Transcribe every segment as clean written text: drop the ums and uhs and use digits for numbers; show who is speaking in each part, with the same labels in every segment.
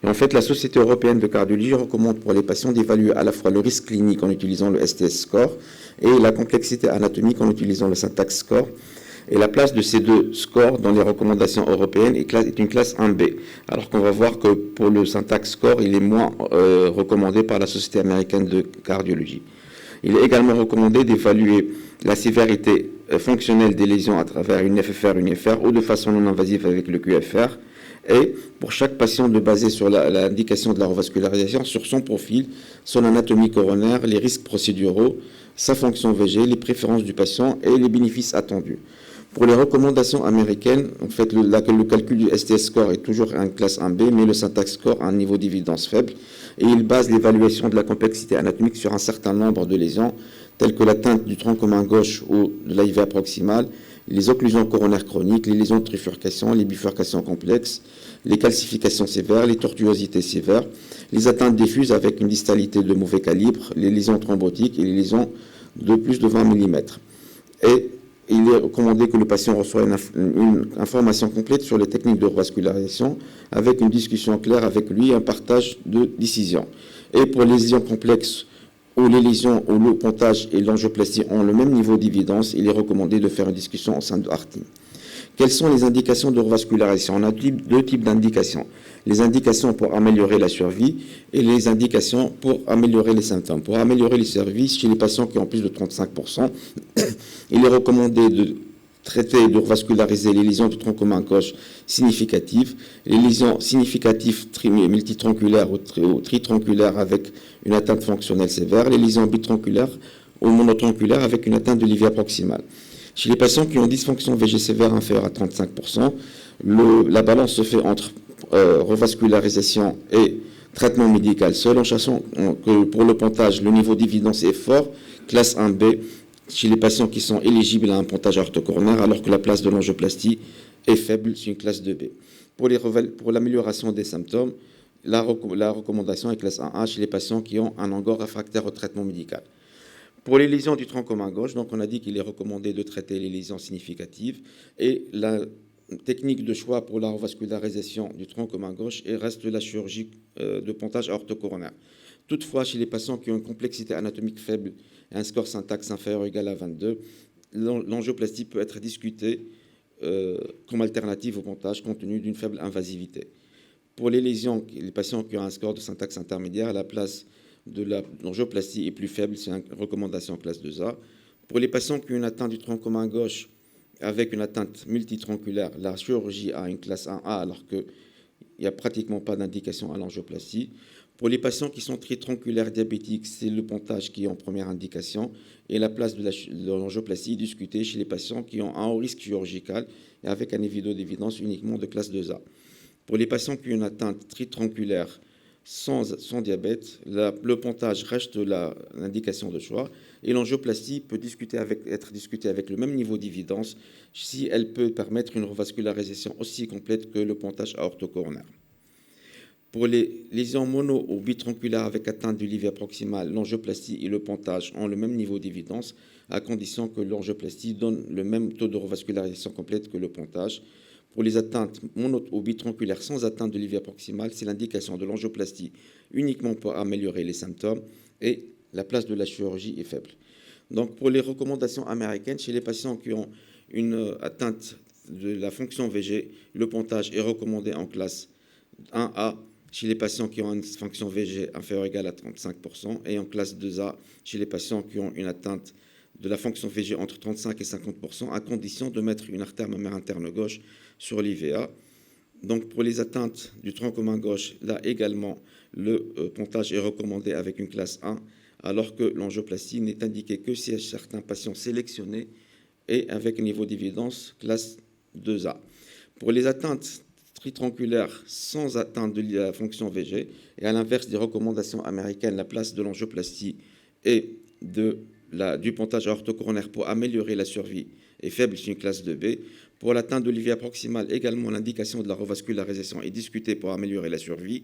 Speaker 1: Et en fait, la Société européenne de cardiologie recommande pour les patients d'évaluer à la fois le risque clinique en utilisant le STS score et la complexité anatomique en utilisant le syntaxe score. Et la place de ces deux scores dans les recommandations européennes est une classe 1B. Alors qu'on va voir que pour le syntaxe score, il est moins recommandé par la Société américaine de cardiologie. Il est également recommandé d'évaluer la sévérité fonctionnelle des lésions à travers une FFR, une FR ou de façon non invasive avec le QFR. Et pour chaque patient, de baser sur l'indication de la revascularisation sur son profil, son anatomie coronaire, les risques procéduraux, sa fonction VG, les préférences du patient et les bénéfices attendus. Pour les recommandations américaines, en fait, le calcul du STS score est toujours en classe 1B, mais le syntaxe score a un niveau d'évidence faible. Et il base l'évaluation de la complexité anatomique sur un certain nombre de lésions, telles que l'atteinte du tronc commun gauche ou de l'IVA proximale, les occlusions coronaires chroniques, les lésions de trifurcation, les bifurcations complexes, les calcifications sévères, les tortuosités sévères, les atteintes diffuses avec une distalité de mauvais calibre, les lésions thrombotiques et les lésions de plus de 20 mm. Et il est recommandé que le patient reçoive une information complète sur les techniques de revascularisation avec une discussion claire avec lui et un partage de décisions. Et pour les lésions complexes où les lésions où le pontage et l'angioplastie ont le même niveau d'évidence, il est recommandé de faire une discussion au sein de HARTIN. Quelles sont les indications de revascularisation? On a deux types d'indications. Les indications pour améliorer la survie et les indications pour améliorer les symptômes. Pour améliorer les services, chez les patients qui ont plus de 35%, il est recommandé de traiter et de revasculariser les lésions du tronc commun gauche significatives, les lésions significatives multitronculaires ou tritronculaires avec une atteinte fonctionnelle sévère, les lésions bitronculaires ou monotronculaires avec une atteinte de l'IVA proximale. Chez les patients qui ont dysfonction VG sévère inférieure à 35%, la balance se fait entre revascularisation et traitement médical seul, en sachant que pour le pontage, le niveau d'évidence est fort, classe 1B, chez les patients qui sont éligibles à un pontage orthocoronaire, alors que la place de l'angioplastie est faible, c'est une classe 2B. Pour l'amélioration des symptômes, la recommandation est classe 1A chez les patients qui ont un angor réfractaire au traitement médical. Pour les lésions du tronc commun gauche, donc on a dit qu'il est recommandé de traiter les lésions significatives et la technique de choix pour la revascularisation du tronc commun gauche reste la chirurgie de pontage orthocoronaire. Toutefois, chez les patients qui ont une complexité anatomique faible et un score syntaxe inférieur ou égal à 22, l'angioplastie peut être discutée comme alternative au pontage compte tenu d'une faible invasivité. Pour les lésions, les patients qui ont un score de syntaxe intermédiaire, la place de l'angioplastie est plus faible, c'est une recommandation classe 2A. Pour les patients qui ont une atteinte du tronc commun gauche avec une atteinte multitronculaire, la chirurgie a une classe 1A alors qu'il n'y a pratiquement pas d'indication à l'angioplastie. Pour les patients qui sont tritronculaires diabétiques, c'est le pontage qui est en première indication et la place de l'angioplastie est discutée chez les patients qui ont un haut risque chirurgical et avec un niveau d'évidence uniquement de classe 2A. Pour les patients qui ont une atteinte tritronculaire sans diabète, le pontage reste l'indication de choix et l'angioplastie peut être discutée avec le même niveau d'évidence si elle peut permettre une revascularisation aussi complète que le pontage orthocoronaire. Pour les lésions mono- ou bitronculaires avec atteinte du l'IVA proximal, l'angioplastie et le pontage ont le même niveau d'évidence à condition que l'angioplastie donne le même taux de revascularisation complète que le pontage. Pour les atteintes mono- ou bitronculaires sans atteinte de l'IVA proximal, c'est l'indication de l'angioplastie uniquement pour améliorer les symptômes et la place de la chirurgie est faible. Donc pour les recommandations américaines, chez les patients qui ont une atteinte de la fonction VG, le pontage est recommandé en classe 1A chez les patients qui ont une fonction VG inférieure ou égale à 35% et en classe 2A chez les patients qui ont une atteinte de la fonction VG entre 35 et 50%, à condition de mettre une artère mammaire interne gauche sur l'IVA. Donc pour les atteintes du tronc commun gauche, là également, le pontage est recommandé avec une classe 1, alors que l'angioplastie n'est indiquée que chez certains patients sélectionnés et avec un niveau d'évidence classe 2A. Pour les atteintes tritronculaires sans atteinte de la fonction VG, et à l'inverse des recommandations américaines, la place de l'angioplastie et du pontage orthocoronaire pour améliorer la survie est faible chez une classe 2B. Pour l'atteinte de l'IVA proximale, également l'indication de la revascularisation est discutée pour améliorer la survie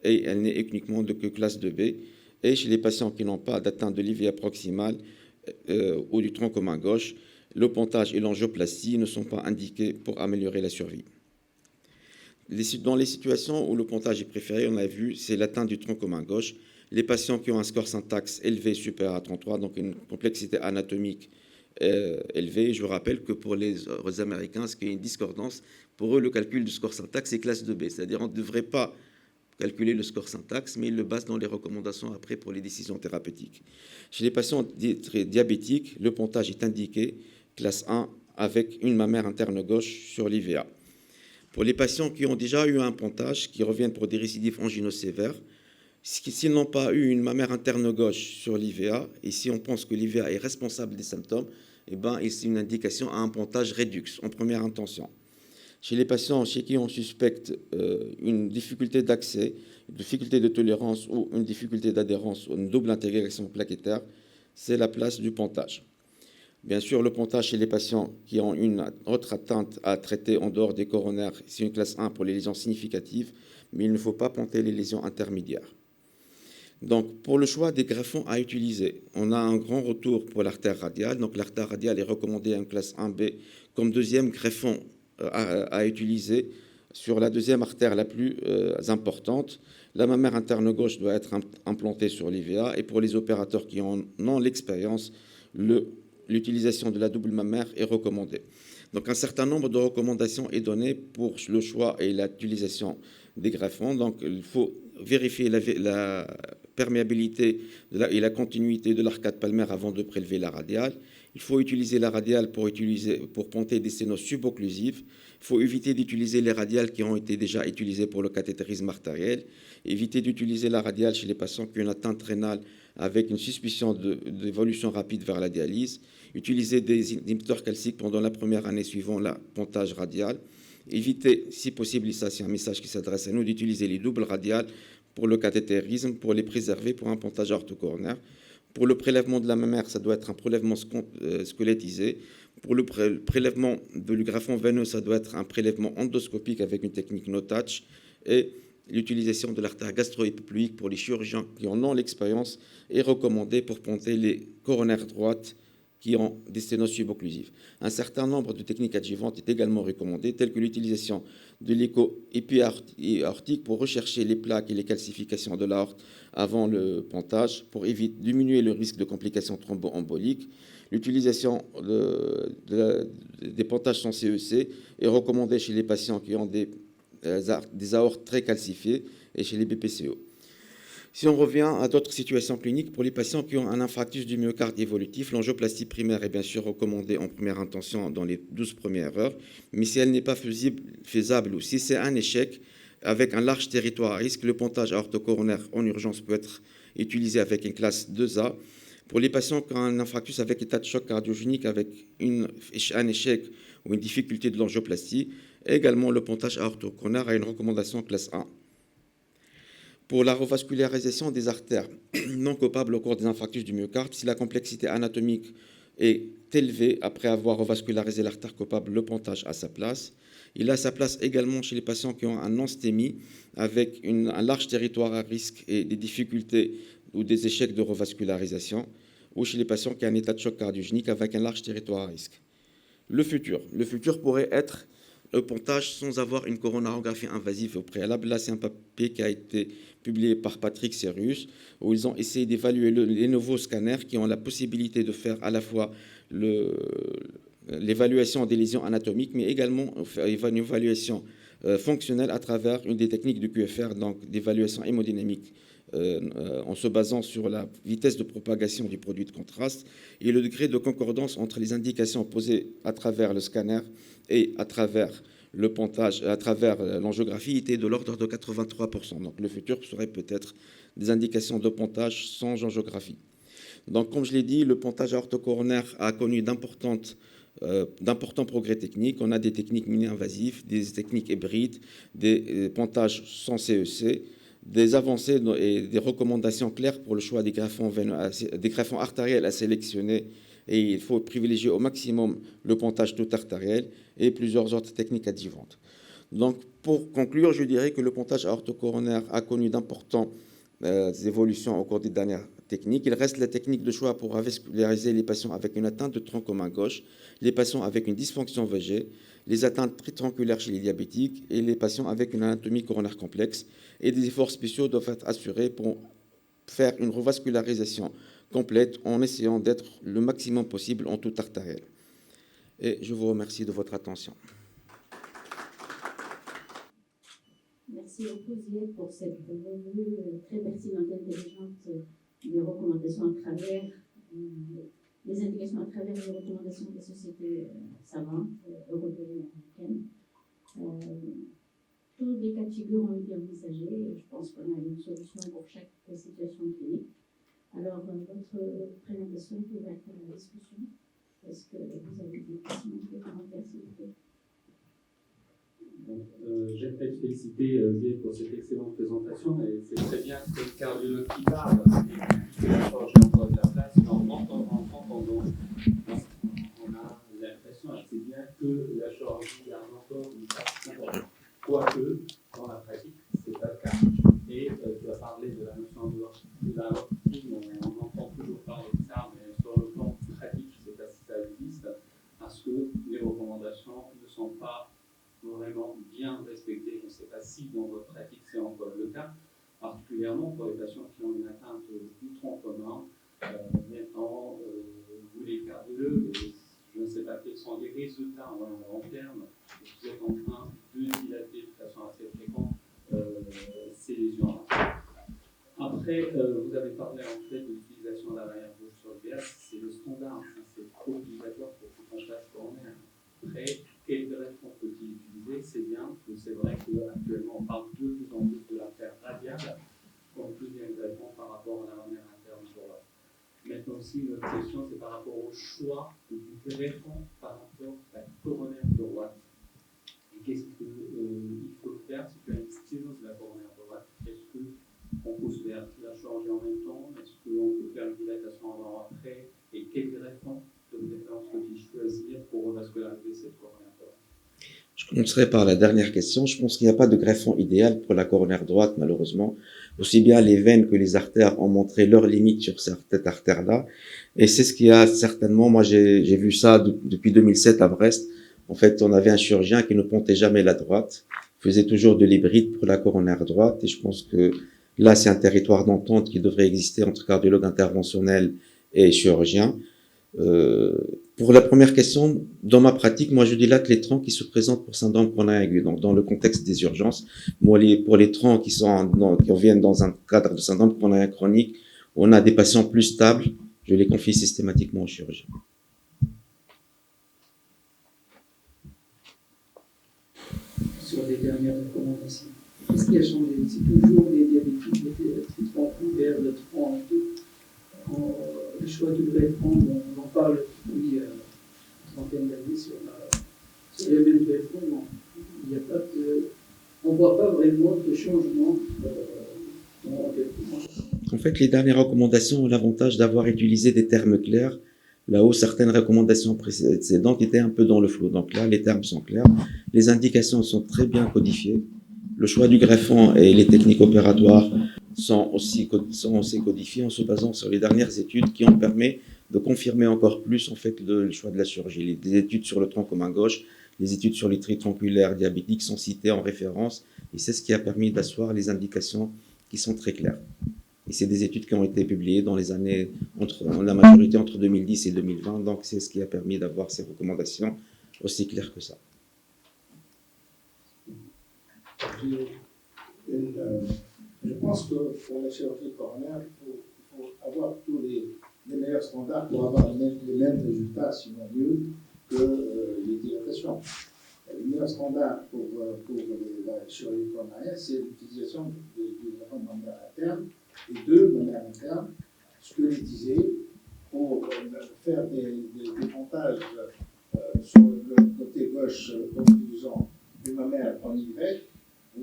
Speaker 1: et elle n'est uniquement que classe 2B. Et chez les patients qui n'ont pas d'atteinte de l'IVA proximale ou du tronc commun gauche, le pontage et l'angioplastie ne sont pas indiqués pour améliorer la survie. Dans les situations où le pontage est préféré, on a vu, c'est l'atteinte du tronc commun gauche. Les patients qui ont un score syntaxe élevé supérieur à 33, donc une complexité anatomique élevée. Je vous rappelle que pour les Américains, ce qui est une discordance, pour eux, le calcul du score syntaxe est classe 2B, c'est-à-dire on ne devrait pas calculer le score syntaxe, mais ils le basent dans les recommandations après pour les décisions thérapeutiques. Chez les patients diabétiques, le pontage est indiqué, classe 1, avec une mammaire interne gauche sur l'IVA. Pour les patients qui ont déjà eu un pontage, qui reviennent pour des récidives angineuses sévères, s'ils n'ont pas eu une mammaire interne gauche sur l'IVA, et si on pense que l'IVA est responsable des symptômes, eh ben, c'est une indication à un pontage rédux en première intention. Chez les patients chez qui on suspecte une difficulté d'accès, une difficulté de tolérance ou une difficulté d'adhérence ou une double intégration plaquettaire, c'est la place du pontage. Bien sûr, le pontage chez les patients qui ont une autre atteinte à traiter en dehors des coronaires, c'est une classe 1 pour les lésions significatives, mais il ne faut pas ponter les lésions intermédiaires. Donc, pour le choix des greffons à utiliser, on a un grand retour pour l'artère radiale. Donc, l'artère radiale est recommandée en classe 1B comme deuxième greffon à utiliser sur la deuxième artère la plus importante. La mammaire interne gauche doit être implantée sur l'IVA, et pour les opérateurs qui en ont l'expérience, l'utilisation de la double mammaire est recommandée. Donc un certain nombre de recommandations est donné pour le choix et l'utilisation des greffons. Donc il faut vérifier la perméabilité et la continuité de l'arcade palmaire avant de prélever la radiale. Il faut utiliser la radiale pour ponter des sténoses subocclusives. Il faut éviter d'utiliser les radiales qui ont été déjà utilisées pour le cathétérisme artériel. Éviter d'utiliser la radiale chez les patients qui ont une atteinte rénale avec une suspicion d'évolution rapide vers la dialyse. Utiliser des inhibiteurs calciques pendant la première année suivant le pontage radial. Éviter, si possible, et ça c'est un message qui s'adresse à nous, d'utiliser les doubles radiales pour le cathétérisme, pour les préserver pour un pontage orthocoronaire. Pour le prélèvement de la mammaire, ça doit être un prélèvement squelettisé. Pour le prélèvement de greffon veineux, ça doit être un prélèvement endoscopique avec une technique no-touch. Et l'utilisation de l'artère gastro-épiploïque pour les chirurgiens qui en ont l'expérience est recommandée pour ponter les coronaires droites qui ont des sténoses subocclusives. Un certain nombre de techniques adjuvantes est également recommandé, telles que l'utilisation de l'écho épi-aortique pour rechercher les plaques et les calcifications de l'aorte avant le pontage, pour diminuer le risque de complications thromboemboliques. L'utilisation des pontages sans CEC est recommandée chez les patients qui ont des aortes très calcifiées et chez les BPCO. Si on revient à d'autres situations cliniques, pour les patients qui ont un infarctus du myocarde évolutif, l'angioplastie primaire est bien sûr recommandée en première intention dans les 12 premières heures, mais si elle n'est pas faisable ou si c'est un échec, avec un large territoire à risque, le pontage aortocoronaire en urgence peut être utilisé avec une classe 2A. Pour les patients qui ont un infarctus avec état de choc cardiogénique, avec un échec ou une difficulté de l'angioplastie, également le pontage aortocoronaire a une recommandation classe 1. Pour la revascularisation des artères non coupables au cours des infarctus du myocarde, si la complexité anatomique est élevée après avoir revascularisé l'artère coupable, le pontage a sa place. Il a sa place également chez les patients qui ont un non-stémie avec un large territoire à risque et des difficultés ou des échecs de revascularisation, ou chez les patients qui ont un état de choc cardiogénique avec un large territoire à risque. Le futur pourrait être le pontage sans avoir une coronarographie invasive au préalable. Là, c'est un papier qui a été publié par Patrick Serrius, où ils ont essayé d'évaluer les nouveaux scanners qui ont la possibilité de faire à la fois l'évaluation des lésions anatomiques, mais également une évaluation fonctionnelle à travers une des techniques du QFR, donc d'évaluation hémodynamique, en se basant sur la vitesse de propagation du produit de contraste et le degré de concordance entre les indications posées à travers le scanner et à travers le pontage, à travers l'angiographie, était de l'ordre de 83%. Donc le futur serait peut-être des indications de pontage sans angiographie. Donc comme je l'ai dit, le pontage aortocoronaire a connu d'importants progrès techniques. On a des techniques mini-invasives, des techniques hybrides, des pontages sans CEC, des avancées et des recommandations claires pour le choix des greffons artériels à sélectionner, et il faut privilégier au maximum le pontage tout artériel et plusieurs autres techniques adjuvantes. Donc, pour conclure, je dirais que le pontage aortocoronaire a connu d'importantes évolutions au cours des dernières techniques. Il reste la technique de choix pour avasculariser les patients avec une atteinte de tronc commun gauche, les patients avec une dysfonction VG, les atteintes tritronculaires chez les diabétiques et les patients avec une anatomie coronaire complexe. Et des efforts spéciaux doivent être assurés pour faire une revascularisation complète en essayant d'être le maximum possible en toute artérielle. Et je vous remercie de votre attention.
Speaker 2: Merci beaucoup, Zied, pour cette revue très pertinente et intelligente des recommandations à travers les indications à travers les recommandations des sociétés savantes européennes et américaines. Tous les cas de figure ont été envisagés et je pense qu'on a une solution pour chaque situation clinique. Alors, votre présentation est ouverte à la discussion. Est-ce que vous avez des questions, des commentaires, s'il vous plaît?
Speaker 3: J'ai peut-être félicité Zied pour cette excellente présentation, et c'est très bien que le cardiologue qui parle, et la chirurgie encore de la place, mais en entendant, on a l'impression assez bien que la chirurgie a encore une place importante. Quoique, dans la pratique, ce n'est pas le cas. Et tu as parlé de la notion de la working, on entend toujours parler de ça, mais sur le plan pratique, je ne sais pas si ça existe, parce que les recommandations ne sont pas vraiment bien respectées. Je ne sais pas si dans votre pratique c'est encore le cas, particulièrement pour les patients qui ont une atteinte du tronc commun. Maintenant, vous les cardiologues, je ne sais pas quels sont les résultats en long terme. Vous êtes en train de dilater de façon assez fréquente ces lésions-là. Après, vous avez parlé en fait de l'utilisation de la barrière gauche sur le VS. C'est le standard, c'est obligatoire pour tout comptage coronaire. Après, quel greffon peut-il utiliser? C'est bien, c'est vrai qu'actuellement on parle de plus en plus de l'artère radiale comme deuxième greffon par rapport à la barrière interne droite. Maintenant aussi, notre question, c'est par rapport au choix du greffon par rapport à la coronaire droite. Et qu'est-ce qu'il faut faire si tu as une sténose de la coronaire droite? Est-ce qu'on peut se faire la chirurgie en même temps? Est-ce qu'on peut faire une dilatation avant-après? Et quel greffon de préférence faut-il choisir pour revasculariser cette coronaire droite?
Speaker 1: Je commencerai par la dernière question. Je pense qu'il n'y a pas de greffon idéal pour la coronaire droite, malheureusement. Aussi bien les veines que les artères ont montré leurs limites sur cette artère-là. Et c'est ce qui a certainement, moi j'ai vu ça depuis 2007 à Brest. En fait, on avait un chirurgien qui ne pontait jamais la droite, faisait toujours de l'hybride pour la coronaire droite. Et je pense que là, c'est un territoire d'entente qui devrait exister entre cardiologue interventionnel et chirurgien. Pour la première question, dans ma pratique, moi je dilate les troncs qui se présentent pour syndrome coronaire aigu. Donc dans le contexte des urgences, moi pour les troncs qui viennent dans un cadre de syndrome coronaire chronique, on a des patients plus stables, je les confie systématiquement au chirurgien.
Speaker 4: Sur les dernières recommandations, qu'est-ce qui a changé? C'est toujours les diabétiques, les troncs ouverts, le tronc le choix du greffon, on en parle depuis une trentaine d'années sur les mêmes greffons. On ne voit pas vraiment de changement dans le greffon.
Speaker 1: En fait, les dernières recommandations ont l'avantage d'avoir utilisé des termes clairs, là où certaines recommandations précédentes étaient un peu dans le flou. Donc là, les termes sont clairs, les indications sont très bien codifiées, le choix du greffon et les techniques opératoires sont aussi codifiés en se basant sur les dernières études qui ont permis de confirmer encore plus en fait le choix de la chirurgie. Les études sur le tronc commun gauche, les études sur les tritronculaires diabétiques sont citées en référence et c'est ce qui a permis d'asseoir les indications qui sont très claires. Et c'est des études qui ont été publiées dans les années, la majorité entre 2010 et 2020, donc c'est ce qui a permis d'avoir ces recommandations aussi claires que ça.
Speaker 5: Je pense que pour la chirurgie coronaire, il faut avoir tous les meilleurs standards pour avoir les mêmes résultats, sinon mieux, que les dilatations. Le meilleur standard pour la chirurgie coronaire, c'est l'utilisation de greffons mammaires internes et deux mammaires internes, ce que je disais, pour faire des montages sur le côté gauche en utilisant une mammaire en Y ou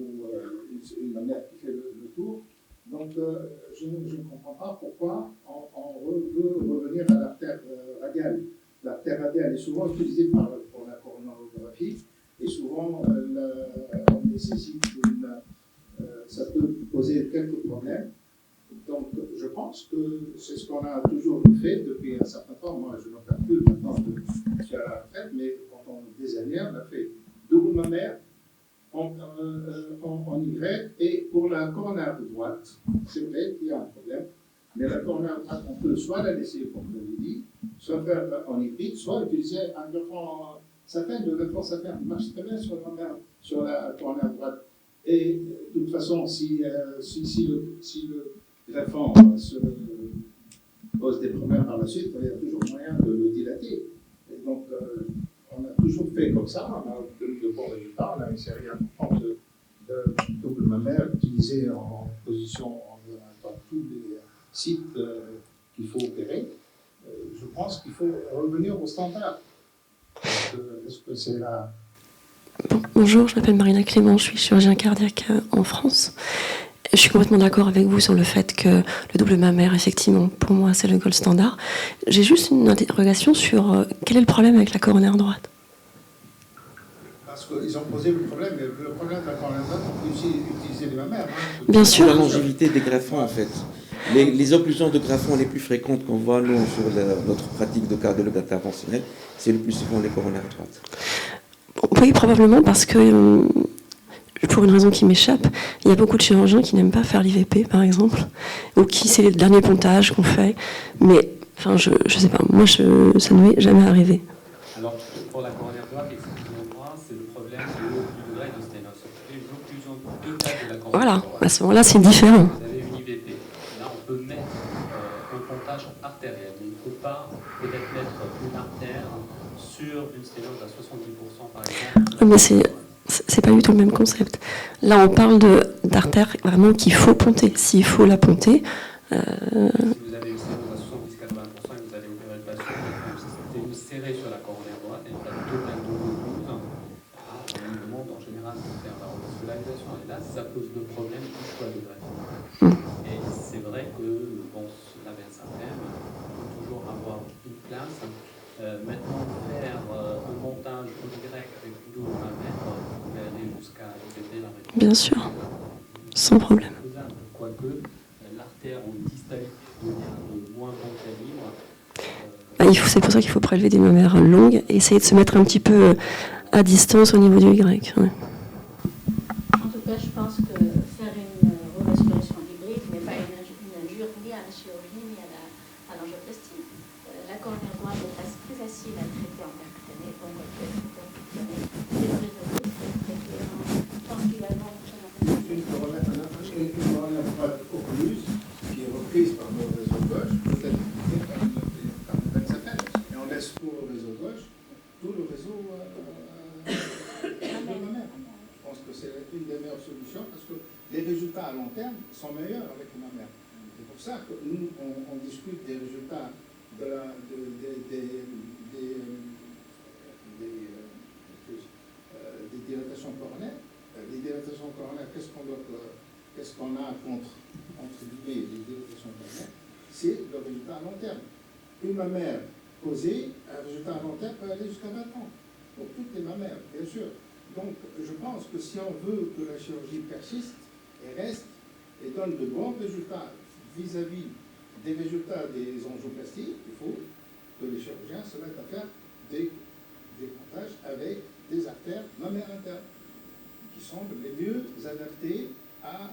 Speaker 5: une mammaire qui fait le tour. Donc, je ne comprends pas pourquoi on veut revenir à l'artère radiale. L'artère radiale est souvent utilisée pour la coronarographie et souvent on nécessite ça peut poser quelques problèmes. Donc, je pense que c'est ce qu'on a toujours fait depuis un certain temps. Moi, je n'en perds plus maintenant de faire la retraite, mais pendant des années, on a fait double mammaire en Y, et pour la coronaire de droite, c'est vrai qu'il y a un problème, mais la coronaire de droite, on peut soit la laisser, comme je l'ai dit, soit faire en hybride, soit utiliser un greffon Sapin. Le greffon Sapin marche très bien sur la coronaire droite. Et de toute façon, si le greffon se pose des problèmes par la suite, il y a toujours moyen de le dilater. Et donc, on a toujours fait comme ça, on a obtenu de bons résultats. On a une série importante de double mammaire utilisée en position dans tous les sites qu'il faut opérer. Je pense qu'il faut revenir au standard. Est-ce que c'est là?
Speaker 6: Bonjour, je m'appelle Marina Clément, je suis chirurgien cardiaque en France. Je suis complètement d'accord avec vous sur le fait que le double mammaire, effectivement, pour moi, c'est le gold standard. J'ai juste une interrogation sur quel est le problème avec la coronaire droite?
Speaker 5: Parce qu'ils ont posé le problème, mais le problème de la coronaire droite, on peut aussi utiliser les mammaires. Hein.
Speaker 6: Bien sûr.
Speaker 1: La longévité des greffons, en fait. Les occlusions de greffons les plus fréquentes qu'on voit, nous, sur notre pratique de cardiologue interventionnel, c'est le plus souvent les coronaires droites.
Speaker 6: Oui, probablement parce que, pour une raison qui m'échappe, il y a beaucoup de chirurgiens qui n'aiment pas faire l'IVP, par exemple, ou qui, c'est les derniers pontages qu'on fait. Mais, enfin, je sais pas, moi, ça ne m'est jamais arrivé.
Speaker 3: Alors, pour la coronaire droite, excusez-moi, c'est le problème du degré de sténose. L'occlusion totale de la coronaire
Speaker 6: Voilà,
Speaker 3: droite.
Speaker 6: à ce moment-là, c'est différent.
Speaker 3: Vous avez une IVP. Là, on peut mettre un pontage artériel. Mais il ne faut pas peut-être mettre une artère sur une sténose à 70%, par exemple.
Speaker 6: Oui, mais c'est pas du tout le même concept. Là, on parle d'artère vraiment qu'il faut ponter. S'il faut la ponter...
Speaker 3: Si vous avez une sténose à 70-80% et vous allez opérer le patient, vous serrez sur la coronaire droite et pas total d'occlusion. On nous demande en général de faire la revascularisation. Et là, ça pose le problème du choix de greffe. Et c'est vrai que, bon, la Bensapem peut toujours avoir une place. Maintenant, faire un montage au direct avec une double mammaire, vous pouvez aller jusqu'à éviter la réponse.
Speaker 6: Bien sûr, sans problème.
Speaker 3: Quoique, l'artère ou distalité devient de moins bon calibre.
Speaker 6: C'est pour ça qu'il faut prélever des mammaires longues et essayer de se mettre un petit peu à distance au niveau du Y. Ouais.
Speaker 2: En tout cas, je pense que faire une revascularisation hybride n'est pas une injure ni à la chirurgie ni à l'angioplastie. La coronaire droite est plus facile à traiter en percutané, donc elle peut être percutanée. C'est traité tranquillement.
Speaker 5: Une coronaire droite occluse qui est reprise par le réseau gauche peut être utilisée par le Bensapem. Et on laisse pour le réseau gauche tout le réseau mammaire. Je pense que c'est une des meilleures solutions parce que les résultats à long terme sont meilleurs avec le mammaire. C'est pour ça que nous, on discute des résultats des dilatations coronaires. Les dilatations coronaires, qu'est-ce qu'on a contre guillemets les dilatations coronaires? C'est le résultat à long terme. Une mammaire posée, un résultat à long terme peut aller jusqu'à 20 ans. Pour toutes les mammaires, bien sûr. Donc, je pense que si on veut que la chirurgie persiste et reste et donne de bons résultats vis-à-vis des résultats des angioplasties, il faut que les chirurgiens se mettent à faire des pontages avec des artères mammaires internes qui semblent les mieux adaptées à...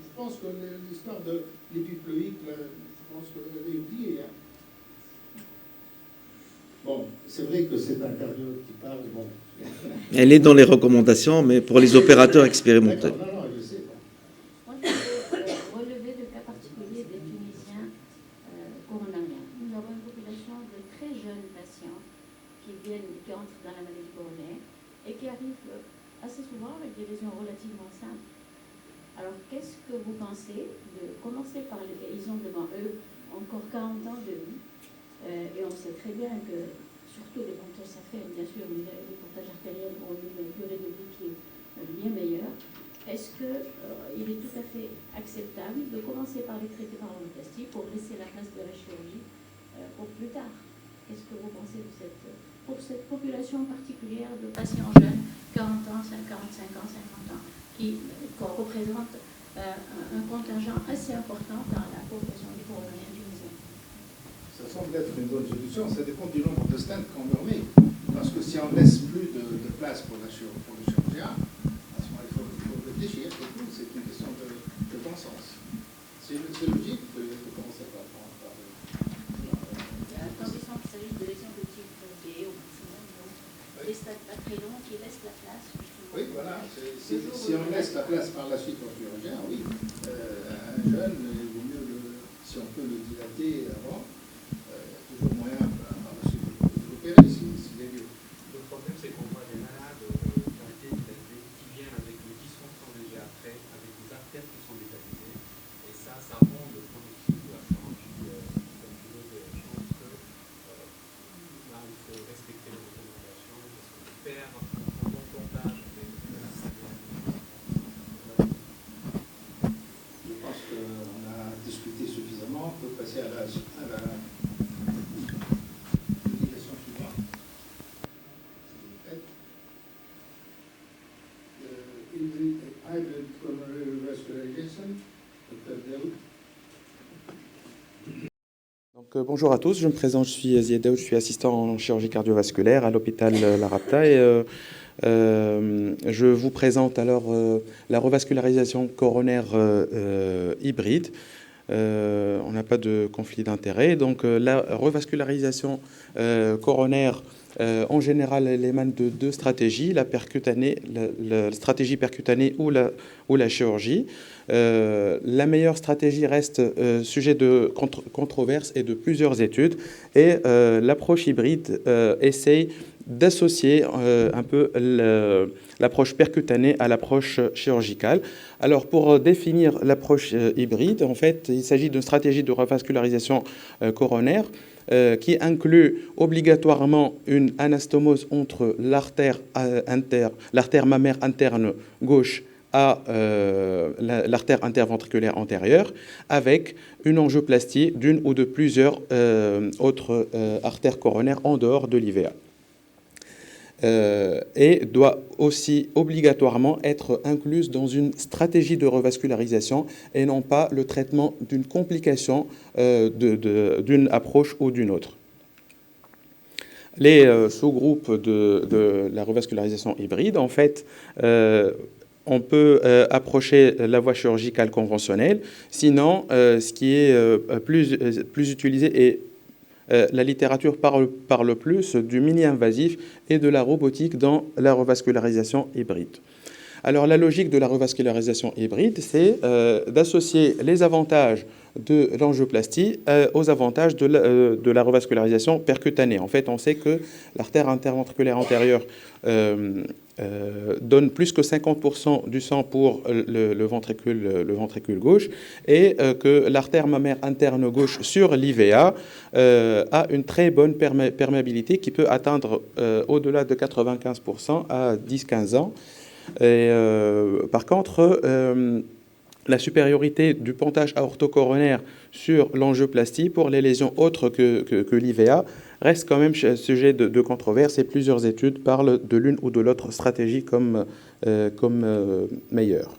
Speaker 5: Je pense que l'histoire de l'épiploïque, je pense que vous l'avez oublié. Hein. Bon, c'est vrai que c'est un cardiologue qui parle. Bon.
Speaker 1: Elle est dans les recommandations, mais pour les opérateurs expérimentés.
Speaker 5: Non, je sais.
Speaker 2: Moi, je veux relever le cas particulier des Tunisiens coronariens. Nous avons une population de très jeunes patients qui entrent dans la maladie coronaire et qui arrivent assez souvent avec des lésions relativement simples. Alors, qu'est-ce que vous pensez de commencer par ils ont devant eux encore 40 ans de vie et on sait très bien que, surtout les pontages SAPHEM, bien sûr, mais les pontages artériels ont une durée de vie qui est bien meilleure. Est-ce qu'il est tout à fait acceptable de commencer par les traiter par l'angioplastie pour laisser la place de la chirurgie pour plus tard? Qu'est-ce que vous pensez de pour cette population particulière de patients jeunes, 40 ans, 45 ans, 50 ans, qui représente un contingent assez important dans la population des Coréens tunisiens.
Speaker 5: Ça semble être une bonne solution. Ça dépend du nombre de stents qu'on leur met. Parce que si on laisse plus de place pour le chirurgien, à ce moment il faut réfléchir. C'est une question de bon sens. C'est logique de commencer par
Speaker 2: À condition qu'il s'agisse de lésions de type B au maximum, ou des stades pas très longs qui laissent la place. Justement.
Speaker 5: Oui, voilà. Si on laisse la place par la suite au chirurgien, oui. Un jeune, il vaut mieux, si on peut le dilater avant, il y a toujours moyen par la suite de l'opérer s'il est lieu.
Speaker 3: Le problème, c'est qu'on voit des malades qui viennent avec une dysfonction légère après, avec des artères qui sont détalisées. Et ça rend le pronostic de la chirurgie, comme je disais, je pense que là, il faut respecter les recommandations, parce que faire un bon comptage avec la santé.
Speaker 5: Je pense qu'on a discuté suffisamment. On peut passer à la publication suivante. Hybrid coronary revascularization, Dr. Daoud.
Speaker 1: Donc, bonjour à tous, je me présente, je suis Ziad Daoud, je suis assistant en chirurgie cardiovasculaire à l'hôpital La Rapta et je vous présente alors la revascularisation coronaire hybride. On n'a pas de conflit d'intérêt. Donc la revascularisation coronaire, en général, elle émane de deux stratégies, la stratégie percutanée ou la chirurgie. La meilleure stratégie reste sujet de controverse et de plusieurs études. Et l'approche hybride essaye d'associer un peu l'approche percutanée à l'approche chirurgicale. Alors, pour définir l'approche hybride, en fait, il s'agit d'une stratégie de revascularisation coronaire qui inclut obligatoirement une anastomose entre l'artère mammaire interne gauche à l'artère interventriculaire antérieure, avec une angioplastie d'une ou de plusieurs autres artères coronaires en dehors de l'IVA. Et doit aussi obligatoirement être incluse dans une stratégie de revascularisation et non pas le traitement d'une complication d'une approche ou d'une autre. Les sous-groupes de la revascularisation hybride, en fait, on peut approcher la voie chirurgicale conventionnelle, sinon ce qui est plus utilisé est la littérature parle plus du mini-invasif et de la robotique dans la revascularisation hybride. Alors la logique de la revascularisation hybride, c'est d'associer les avantages de l'angioplastie aux avantages de la revascularisation percutanée. En fait, on sait que l'artère interventriculaire antérieure donne plus que 50% du sang pour le ventricule gauche et que l'artère mammaire interne gauche sur l'IVA a une très bonne perméabilité qui peut atteindre au-delà de 95% à 10-15 ans. Et, par contre, la supériorité du pontage aortocoronaire sur l'angioplastie pour les lésions autres que l'IVA reste quand même sujet de controverse et plusieurs études parlent de l'une ou de l'autre stratégie comme meilleure.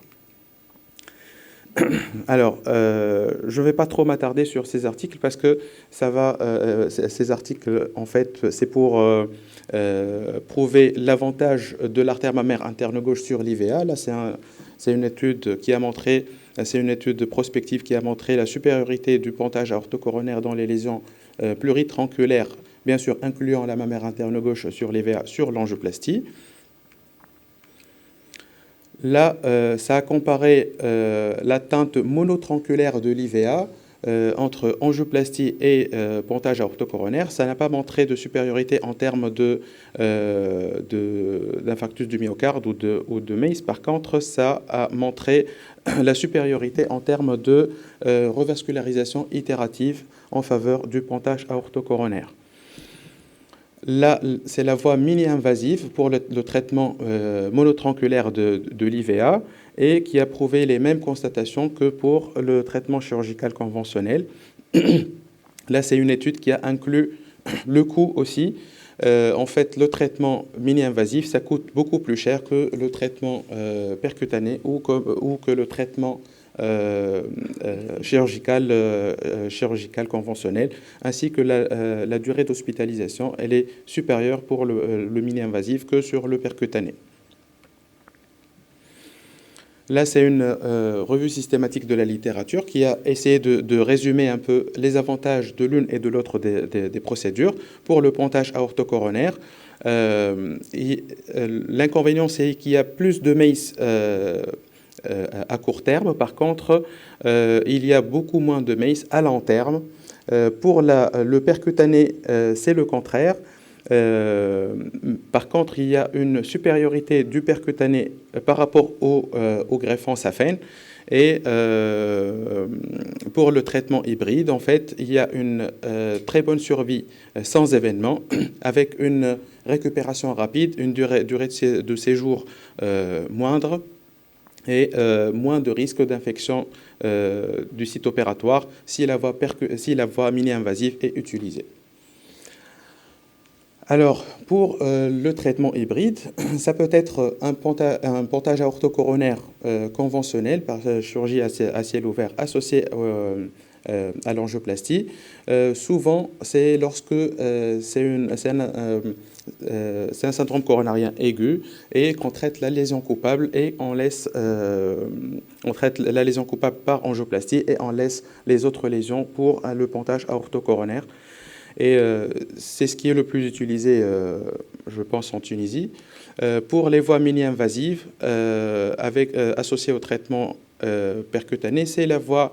Speaker 1: Alors, je ne vais pas trop m'attarder sur ces articles parce que ces articles, en fait, c'est pour prouver l'avantage de l'artère mammaire interne gauche sur l'IVA. Là, c'est une étude qui a montré, c'est une étude prospective qui a montré la supériorité du pontage aortocoronaire dans les lésions pluritronculaires, bien sûr incluant la mammaire interne gauche sur l'IVA sur l'angioplastie. Là, ça a comparé l'atteinte monotronculaire de l'IVA entre angioplastie et pontage aortocoronaire. Ça n'a pas montré de supériorité en termes d'infarctus du myocarde ou de MACE. Par contre, ça a montré la supériorité en termes de revascularisation itérative en faveur du pontage aortocoronaire. Là, c'est la voie mini-invasive pour le traitement monotronculaire de l'IVA et qui a prouvé les mêmes constatations que pour le traitement chirurgical conventionnel. Là, c'est une étude qui a inclus le coût aussi. En fait, le traitement mini-invasif, ça coûte beaucoup plus cher que le traitement percutané ou que le traitement
Speaker 7: chirurgicale conventionnelle, ainsi que la durée d'hospitalisation, elle est supérieure pour le mini-invasif que sur le percutané. Là, c'est une revue systématique de la littérature qui a essayé de résumer un peu les avantages de l'une et de l'autre des procédures. Pour le pontage aortocoronaire, l'inconvénient, c'est qu'il y a plus de MACE à court terme. Par contre, il y a beaucoup moins de MACE à long terme. Pour le percutané, c'est le contraire. Par contre, il y a une supériorité du percutané par rapport au greffon SAFEN. Et pour le traitement hybride, en fait, il y a une très bonne survie sans événement, avec une récupération rapide, une durée de séjour moindre et moins de risque d'infection du site opératoire si la voie mini-invasive est utilisée. Alors, pour le traitement hybride, ça peut être un pontage aortocoronaire conventionnel par chirurgie à ciel ouvert associé à l'angioplastie. Souvent, c'est lorsque c'est un syndrome coronarien aigu et qu'on traite la lésion coupable et on traite la lésion coupable par angioplastie et on laisse les autres lésions pour le pontage aortocoronaire. Et c'est ce qui est le plus utilisé, je pense, en Tunisie. Pour les voies mini-invasives, associées au traitement percutané, c'est la voie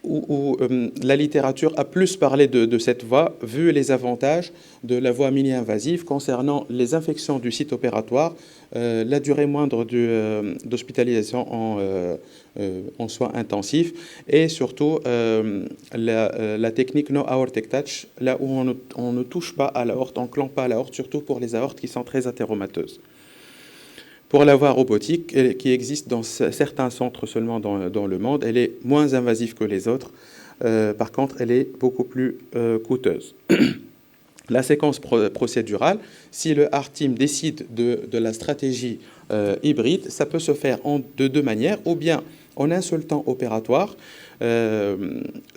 Speaker 7: où la littérature a plus parlé de cette voie, vu les avantages de la voie mini-invasive concernant les infections du site opératoire, la durée moindre d'hospitalisation en soins intensifs et surtout la technique no aortic touch, là où on ne touche pas à l'aorte, on ne clampe pas à l'aorte, surtout pour les aortes qui sont très athéromateuses. Pour la voie robotique, qui existe dans certains centres seulement dans le monde, elle est moins invasive que les autres. Par contre, elle est beaucoup plus coûteuse. La séquence procédurale, si le Heart Team décide de la stratégie hybride, ça peut se faire de deux manières, ou bien en un seul temps opératoire,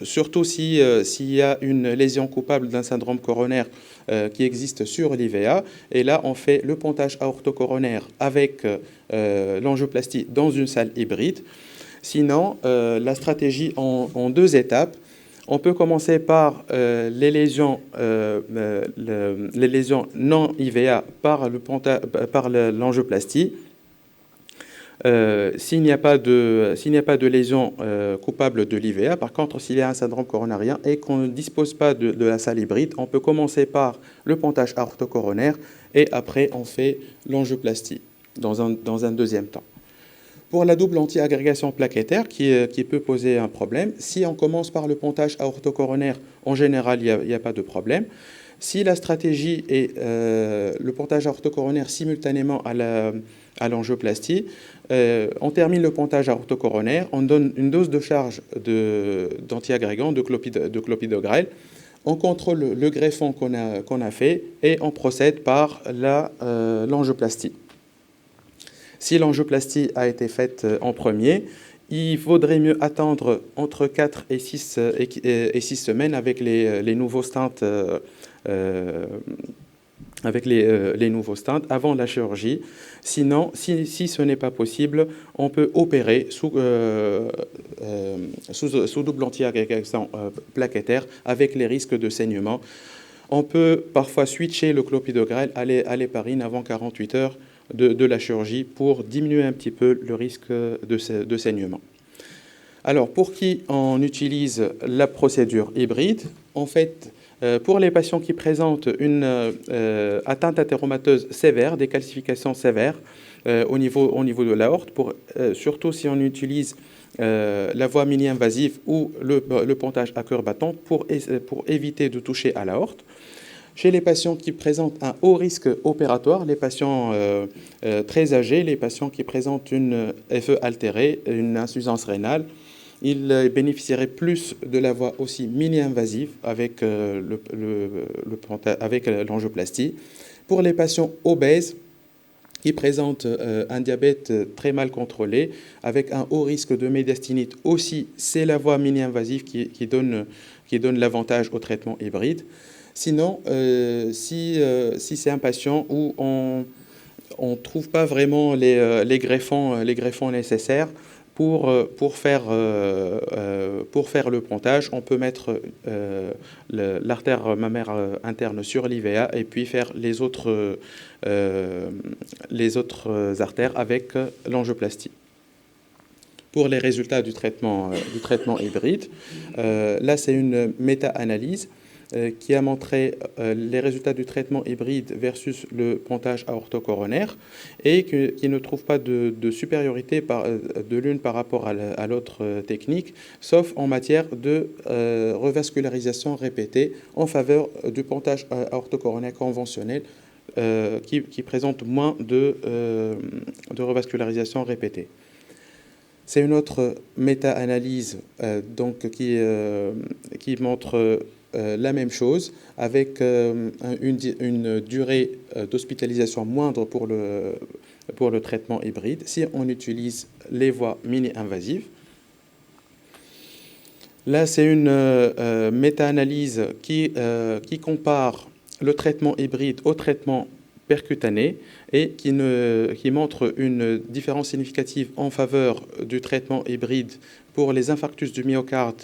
Speaker 7: surtout s'il y a une lésion coupable d'un syndrome coronaire qui existe sur l'IVA. Et là, on fait le pontage aortocoronaire avec l'angioplastie dans une salle hybride. Sinon, la stratégie en deux étapes. On peut commencer par les lésions non IVA par l'angioplastie. S'il n'y a pas de lésion coupable de l'IVA, par contre, s'il y a un syndrome coronarien et qu'on ne dispose pas de la salle hybride, on peut commencer par le pontage aortocoronaire et après on fait l'angioplastie dans un deuxième temps. Pour la double anti-agrégation plaquettaire, qui peut poser un problème, si on commence par le pontage aortocoronaire, en général, il n'y a pas de problème. Si la stratégie est le pontage aortocoronaire simultanément à l'angioplastie, on termine le pontage aortocoronaire, on donne une dose de charge d'antiagrégant, de clopidogrel, on contrôle le greffon qu'on a fait et on procède par l'angioplastie. Si l'angioplastie a été faite en premier, il vaudrait mieux attendre entre 4 et 6 semaines avec les nouveaux stents avant la chirurgie. Sinon, si ce n'est pas possible, on peut opérer sous double anti-agrégation plaquettaire avec les risques de saignement. On peut parfois switcher le clopidogrel à l'héparine avant 48 heures de la chirurgie pour diminuer un petit peu le risque de saignement. Alors, pour qui on utilise la procédure hybride, en fait, pour les patients qui présentent une atteinte athéromateuse sévère, des calcifications sévères au niveau de l'aorte, surtout si on utilise la voie mini-invasive ou le pontage à cœur battant pour éviter de toucher à l'aorte. Chez les patients qui présentent un haut risque opératoire, les patients très âgés, les patients qui présentent une FE altérée, une insuffisance rénale, ils bénéficieraient plus de la voie aussi mini-invasive avec l'angioplastie. Pour les patients obèses qui présente un diabète très mal contrôlé, avec un haut risque de médiastinite aussi, c'est la voie mini-invasive qui donne l'avantage au traitement hybride. Sinon, si c'est un patient où on ne trouve pas vraiment les greffons nécessaires pour faire le pontage, on peut mettre l'artère mammaire interne sur l'IVA et puis faire les autres artères avec l'angioplastie. Pour les résultats du traitement hybride, là c'est une méta-analyse qui a montré les résultats du traitement hybride versus le pontage aortocoronaire et qui ne trouve pas de supériorité de l'une par rapport à l'autre technique, sauf en matière de revascularisation répétée en faveur du pontage aortocoronaire conventionnel qui présente moins de revascularisation répétée. C'est une autre méta-analyse qui montre la même chose, avec une durée d'hospitalisation moindre pour le traitement hybride si on utilise les voies mini-invasives. Là, c'est une méta-analyse qui compare le traitement hybride au traitement percutané et qui montre une différence significative en faveur du traitement hybride pour les infarctus du myocarde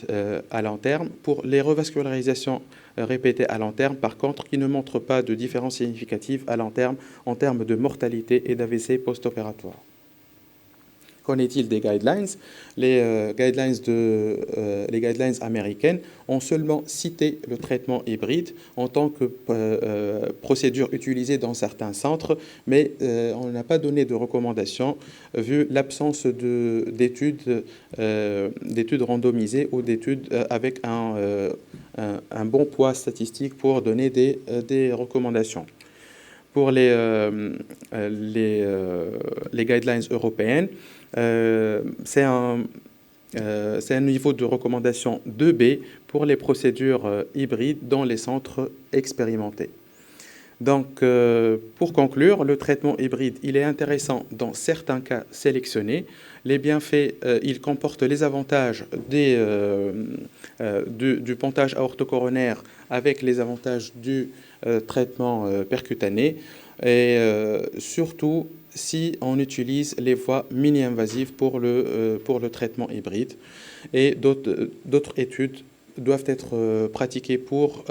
Speaker 7: à long terme, pour les revascularisations répétées à long terme, par contre, qui ne montre pas de différence significative à long terme en termes de mortalité et d'AVC post-opératoire. Qu'en est-il des guidelines ? Les guidelines américaines ont seulement cité le traitement hybride en tant que procédure utilisée dans certains centres, mais on n'a pas donné de recommandations vu l'absence d'études randomisées ou d'études avec un bon poids statistique pour donner des recommandations. Pour les guidelines européennes, c'est un niveau de recommandation 2B pour les procédures hybrides dans les centres expérimentés. Donc, pour conclure, le traitement hybride, il est intéressant dans certains cas sélectionnés. Les bienfaits, il comporte les avantages du pontage aortocoronaire avec les avantages du traitement percutané et surtout si on utilise les voies mini-invasives pour le traitement hybride. Et d'autres études doivent être pratiquées pour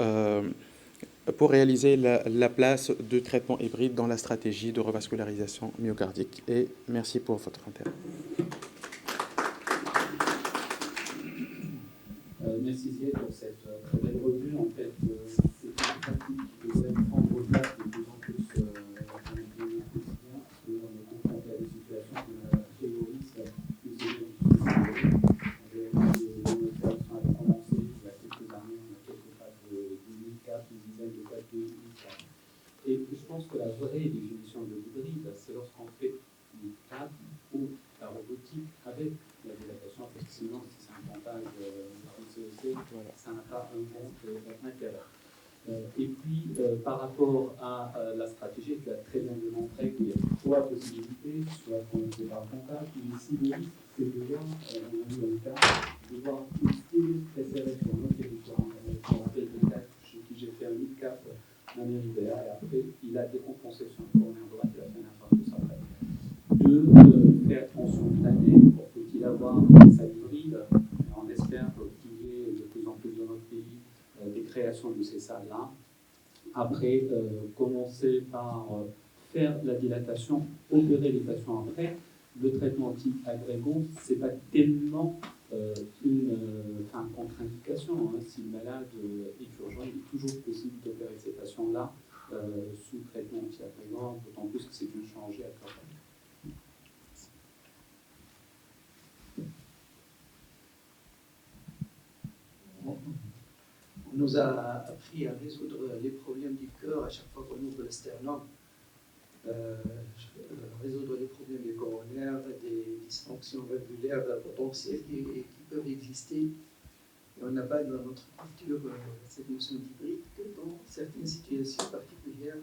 Speaker 7: réaliser la place du traitement hybride dans la stratégie de revascularisation myocardique. Et merci pour votre intérêt.
Speaker 3: Merci Zied pour cette très belle revue. En fait, c'est une pratique qui devrait prendre place de plus en plus dans le quotidien, parce qu'on est confronté à des situations qui a priori, c'est plus difficile. Dans notre direction avait commencé il y a quelques années, on a quelques cas de 10 000 cas, une dizaine de cas de 2 000 cas. Et je pense que la vraie définition de l'hybride, c'est lorsqu'on fait une cadre ou la robotique avec la dilatation, parce que sinon, si c'est un pontage ça n'a pas un bon intérêt. Et puis, par rapport à la stratégie, tu as très bien démontré qu'il y a 3 possibilités, soit commencer par le pontage, mais ici, le risque, c'est de voir, on a eu un cas, de voir une style préférée sur notre territoire. Je me rappelle de cas chez qui j'ai fait un handicap d'un IVA, et après, il a décompensé son coronaire droite, il a fait un infarctus après. De faire en simultané, faut-il avoir sa hybride, on espère qu'il y ait de plus en plus dans notre pays des créations de ces salles-là. Après, commencer par faire la dilatation, opérer les patients après. Le traitement type agrégon, ce n'est pas tellement une contre-indication. Si le malade est urgent, il est toujours possible d'opérer ces patients-là sous traitement anti-agrégant, d'autant plus que c'est une chirurgie à cœur.
Speaker 4: On nous a appris à résoudre les problèmes du cœur à chaque fois qu'on ouvre le sternum, résoudre les problèmes des coronaires, des dysfonctions valvulaires potentielles qui peuvent exister. Et on n'a pas dans notre culture cette notion d'hybride que dans certaines situations particulières,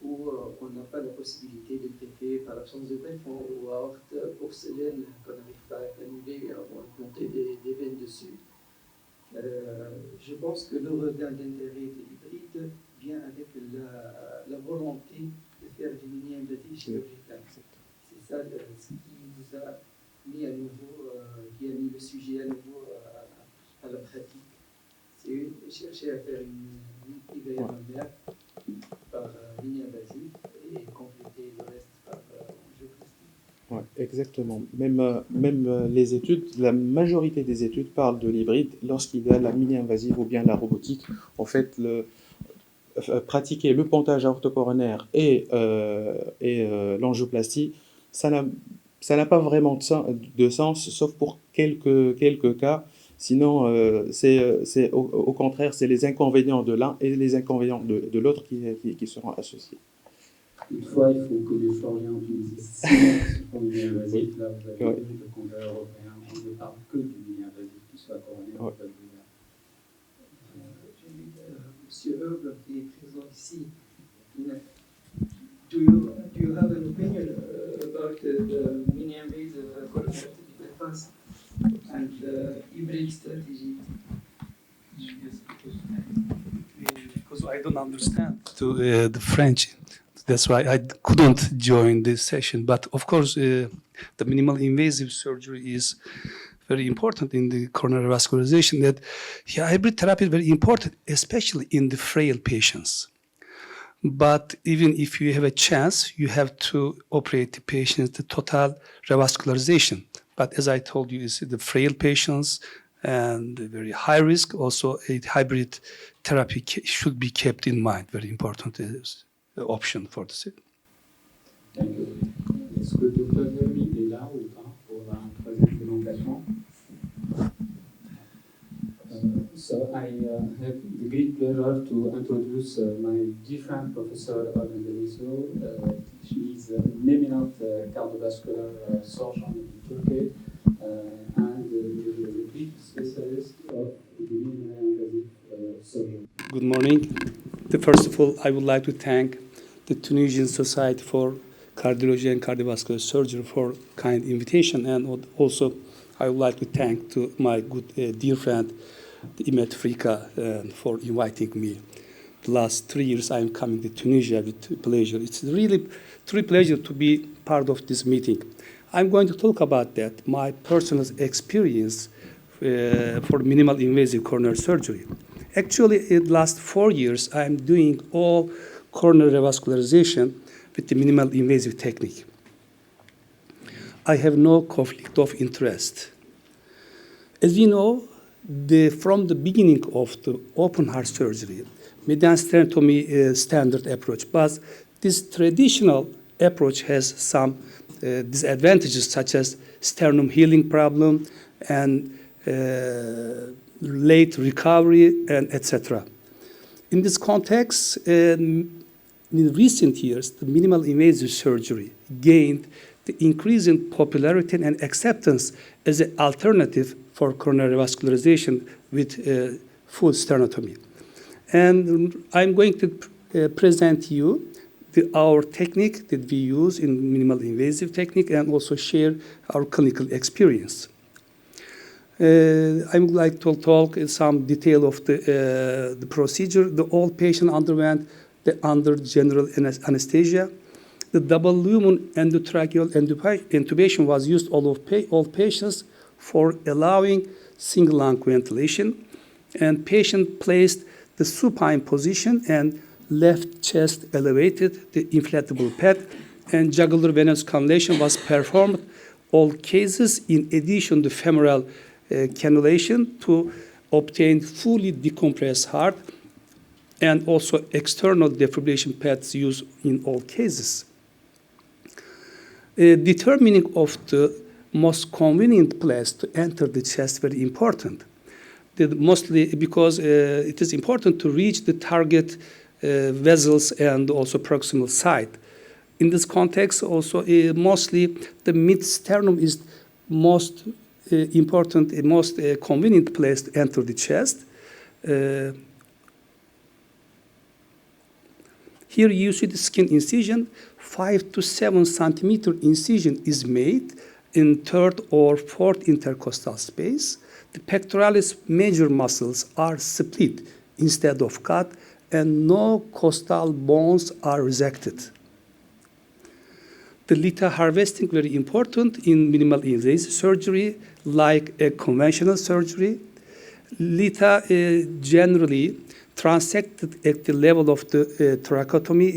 Speaker 4: où on n'a pas la possibilité de traiter par l'absence de greffon ou aorte porcelaine qu'on n'arrive pas à annuler ou à implanter des veines dessus. Je pense que le regain d'intérêt de l'hybride vient avec la volonté de faire du mini-invasif chirurgical. C'est ça ce qui nous a mis à nouveau, qui a mis le sujet à nouveau à la pratique. C'est chercher à faire une IVR mammaire par mini-invasif et compléter le reste par angioplastie.
Speaker 7: Ouais, exactement. Même les études, la majorité des études parlent de l'hybride lorsqu'il y a la mini-invasive ou bien la robotique. En fait, pratiquer le pontage orthocoronaire et l'angioplastie, ça n'a pas vraiment de sens, sauf pour quelques cas. Sinon, au contraire, c'est les inconvénients de l'un et les inconvénients de l'autre qui seront associés.
Speaker 3: Toutefois, il faut que les chirurgiens utilisent 6 mois pour mini-invasif. Là, vous avez vu le Congrès européen, on ne parle que du mini-invasif qui soit coronaire.
Speaker 7: Ouais.
Speaker 4: Monsieur Heub, qui est présent ici, do you have an opinion about the mini-invasive coronative bypass and the hybrid strategy?
Speaker 3: Yes, because I don't understand the French. That's why I couldn't join this session. But of course, the minimal invasive surgery is very important in the coronary vascularization. That hybrid therapy is very important, especially in the frail patients. But even if you have a chance, you have to operate the patients the total revascularization. But as I told you, it's the frail patients and very high risk. Also, a hybrid therapy should be kept in mind. Very important option for the city.
Speaker 8: Thank you. Est-ce que le Dr Noemi est là ou pas pour la troisième présentation? So I have the great pleasure to introduce my dear friend, Professor Orhan Deniso. She is an eminent cardiovascular surgeon in Turkey and the great specialist of the minimally invasive surgery.
Speaker 3: Good morning. First of all, I would like to thank the Tunisian Society for Cardiology and Cardiovascular Surgery for kind invitation, and also I would like to thank to my good dear friend, Imet Frika, for inviting me. The last 3 years I am coming to Tunisia with pleasure. It's really true pleasure to be part of this meeting. I'm going to talk about that, my personal experience for minimal invasive coronary surgery. Actually, in the last 4 years, I'm doing all coronary revascularization with the minimal invasive technique. I have no conflict of interest. As you know, from the beginning of the open heart surgery, median sternotomy is standard approach, but this traditional approach has some disadvantages such as sternum healing problem and late recovery, and etc. In this context, in recent years, the minimal invasive surgery gained the increase in popularity and acceptance as an alternative for coronary vascularization with full sternotomy. And I'm going to present you our technique that we use in minimal invasive technique and also share our clinical experience. I would like to talk in some detail of the procedure. All patient underwent under general anesthesia. The double lumen endotracheal intubation was used all patients for allowing single lung ventilation. And patient placed the supine position and left chest elevated, the inflatable pad, and jugular venous cannulation was performed. All cases, in addition to femoral cannulation to obtain fully decompressed heart, and also external defibrillation pads used in all cases. Determining of the most convenient place to enter the chest very important. Mostly because it is important to reach the target vessels and also proximal site. In this context, also mostly the mid-sternum is most important, most convenient place to enter the chest.
Speaker 9: Here you see the skin incision, 5 to 7 centimeter incision is made in third or fourth intercostal space. The pectoralis major muscles are split instead of cut, and no costal bones are resected. The LITA harvesting very important in minimal invasive surgery, like a conventional surgery. LITA generally transected at the level of the thoracotomy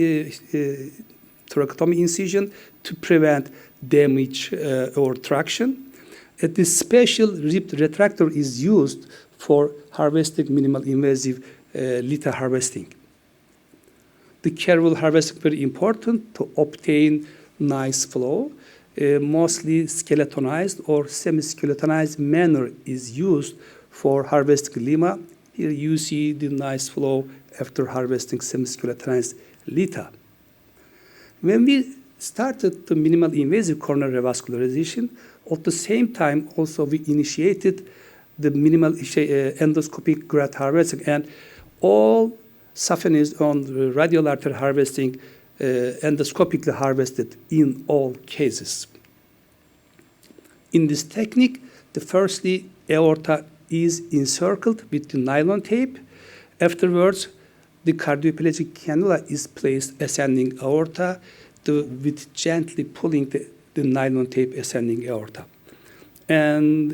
Speaker 9: incision to prevent damage or traction. This special rib retractor is used for harvesting minimal invasive LITA harvesting. The careful harvesting very important to obtain nice flow. Mostly skeletonized or semi-skeletonized manner is used for harvesting lima. Here you see the nice flow after harvesting semi-skeletonized LITA. When we started the minimal invasive coronary revascularization, at the same time also we initiated the minimal endoscopic graft harvesting, and all saphenous on radial artery harvesting endoscopically harvested in all cases. In this technique, the firstly aorta is encircled with the nylon tape. Afterwards, the cardioplegic cannula is placed ascending aorta with gently pulling the nylon tape ascending aorta. And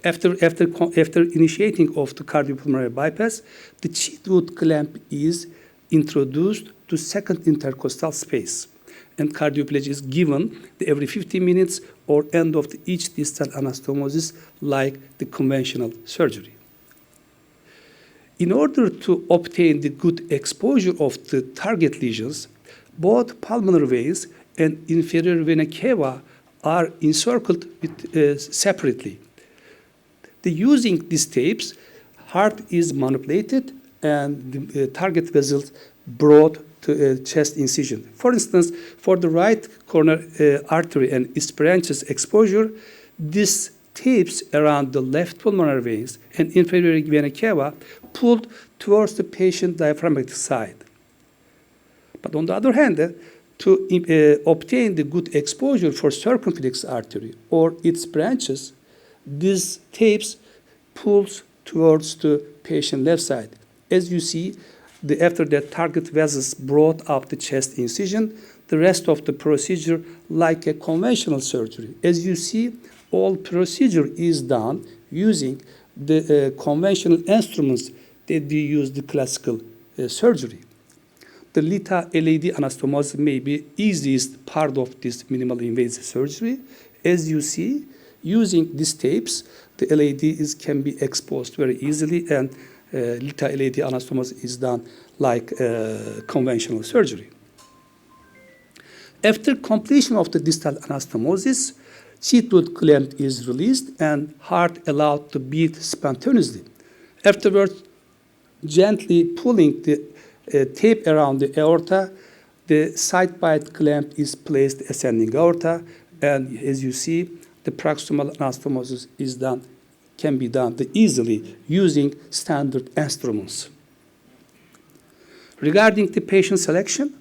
Speaker 9: after initiating of the cardiopulmonary bypass, the Cheatwood clamp is introduced to second intercostal space, and cardioplegia is given every 15 minutes or end of each distal anastomosis like the conventional surgery. In order to obtain the good exposure of the target lesions, both pulmonary veins and inferior vena cava are encircled separately. Using these tapes, heart is manipulated and the target vessels brought to a chest incision. For instance, for the right coronary artery and its branches exposure, these tapes around the left pulmonary veins and inferior vena cava pulled towards the patient diaphragmatic side. But on the other hand, to obtain the good exposure for circumflex artery or its branches, these tapes pulls towards the patient left side. As you see, after that target vessels brought up the chest incision, the rest of the procedure like a conventional surgery. As you see, all procedure is done using the conventional instruments that we use the classical surgery. The LITA LAD anastomosis may be easiest part of this minimal invasive surgery. As you see, using these tapes, the LAD can be exposed very easily, and LITA LAD anastomosis is done like conventional surgery. After completion of the distal anastomosis, Cheatwood clamp is released and heart allowed to beat spontaneously. Afterwards, gently pulling the tape around the aorta, the side bite clamp is placed ascending aorta, and as you see, the proximal anastomosis can be done easily using standard instruments. Regarding the patient selection,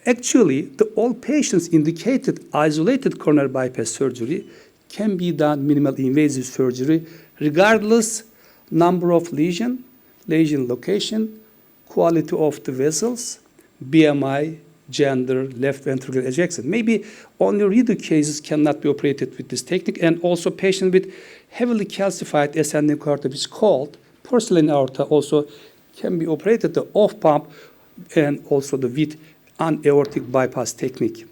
Speaker 9: actually, all patients indicated isolated coronary bypass surgery can be done minimal invasive surgery regardless number of lesion location, quality of the vessels, BMI, gender, left ventricular ejection. Maybe only redo cases cannot be operated with this technique, and also patients with heavily calcified ascending aorta, which is called porcelain aorta, also can be operated the off pump and also with aortic bypass technique.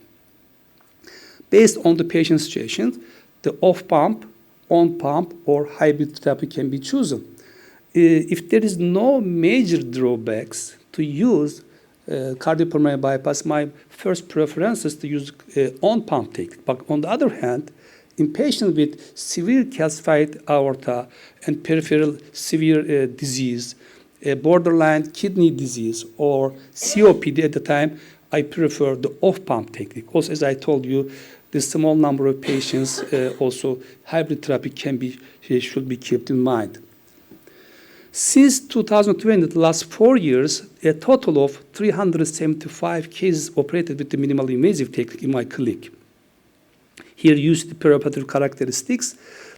Speaker 9: Based on the patient situation, the off pump, on pump, or hybrid therapy can be chosen. If there is no major drawbacks to use cardiopulmonary bypass, my first preference is to use on pump technique. But on the other hand, in patients with severe calcified aorta and peripheral severe disease, borderline kidney disease, or COPD at the time, I prefer the off-pump technique. Also, as I told you, the small number of patients, also hybrid therapy should be kept in mind. Since 2020, the last 4 years, a total of 375 cases operated with the minimally invasive technique in my clinic. Here you see the perioperative characteristics.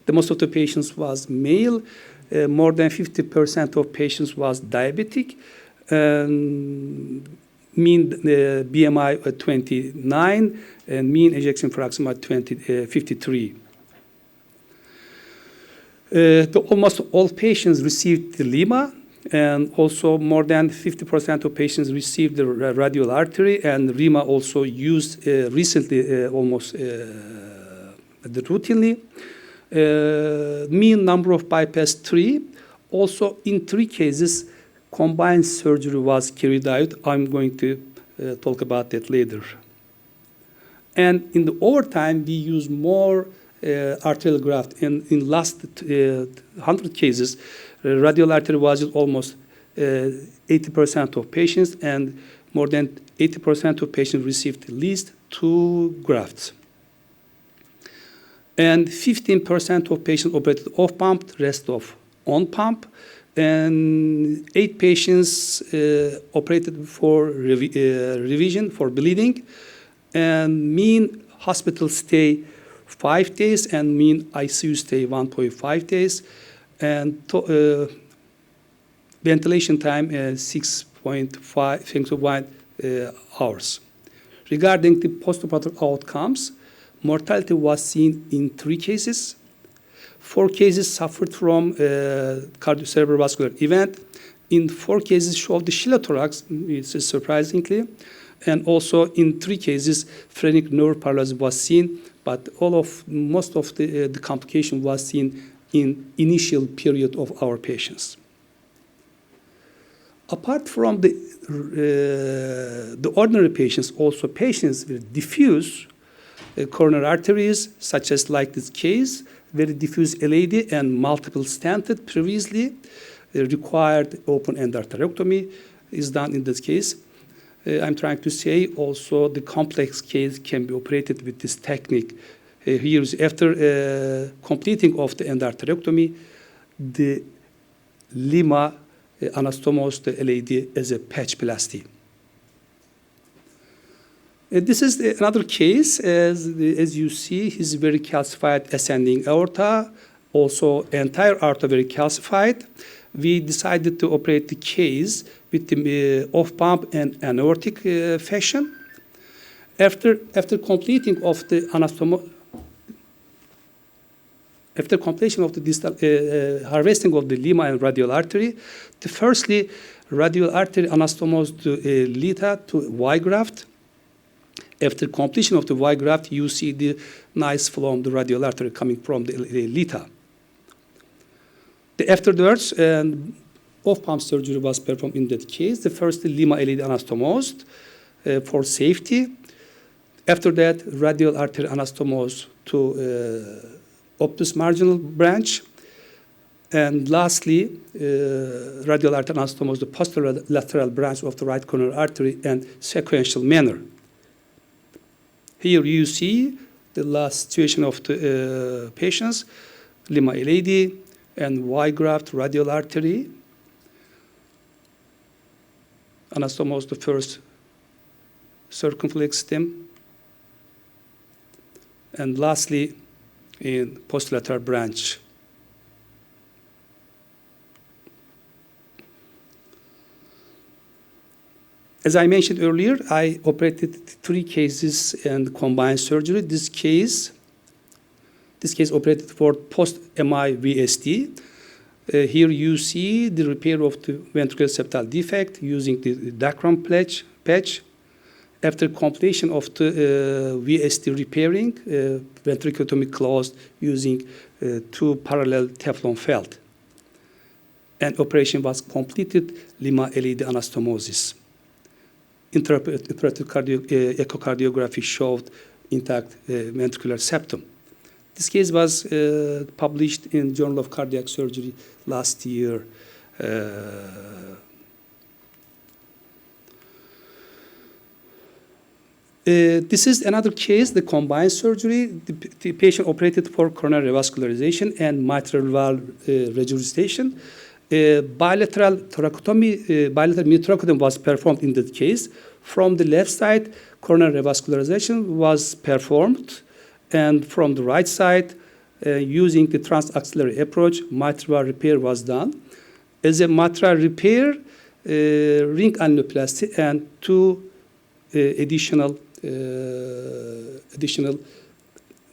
Speaker 9: The most of the patients was male. More than 50% of patients was diabetic. Mean BMI at 29 and mean ejection fraction at 53. Almost all patients received the LIMA, and also more than 50% of patients received the radial artery, and RIMA also used recently almost routinely. Mean number of bypass 3. Also in 3 cases, combined surgery was carried out. I'm going to talk about that later. And in the overtime, we use more arterial graft. And in last 100 cases, radial artery was almost 80% of patients, and more than 80% of patients received at least 2 grafts. And 15% of patients operated off pump, rest of on pump, and 8 patients operated for revision for bleeding, and mean hospital stay 5 days and mean ICU stay 1.5 days, and ventilation time 6.5 hours. Regarding the postoperative outcomes, mortality was seen in 3 cases. 4 cases suffered from cerebrovascular event. In 4 cases showed the chilothorax, surprisingly, and also in 3 cases phrenic nerve paralysis was seen, but most of the complication was seen in initial period of our patients. Apart from the ordinary patients, also patients with diffuse coronary arteries, such as like this case, very diffuse LAD and multiple stented previously, required open-end arteriotomy is done in this case. I'm trying to say also the complex case can be operated with this technique. Here is after completing of the end arteriotomy, the Lima anastomose the LAD as a patchplasty. This is another case. As you see, he's very calcified ascending aorta, also entire aorta very calcified. We decided to operate the case with the off-pump and aortic fashion. After completing of the anastomose, after completion of the distal harvesting of the Lima and radial artery, firstly radial artery anastomose to Lita to Y graft. After completion of the Y graft, you see the nice flow of the radial artery coming from the Lita. Afterwards, off-pump surgery was performed in that case. The first Lima LAD anastomosed for safety. After that, radial artery anastomose to obtuse marginal branch. And lastly, radial artery anastomose the posterolateral branch of the right coronary artery and sequential manner. Here you see the last situation of the patients, Lima LAD and Y graft radial artery. Anastomose the first circumflex stem. And lastly, in posterolateral branch. As I mentioned earlier, I operated 3 cases and combined surgery. This case operated for post-MI VSD. Here you see the repair of the ventricular septal defect using the Dacron patch. After completion of the VSD repairing, ventriculotomy closed using 2 parallel Teflon felt. And operation was completed, Lima LAD anastomosis. Intraoperative echocardiography showed intact ventricular septum. This case was published in Journal of Cardiac Surgery last year. This is another case, the combined surgery. The patient operated for coronary revascularization and mitral valve regurgitation. Bilateral thoracotomy, bilateral mini-thoracotomy was performed in that case. From the left side, coronary revascularization was performed, and from the right side, using the transaxillary approach, mitral repair was done. As a mitral repair, ring annuloplasty and two additional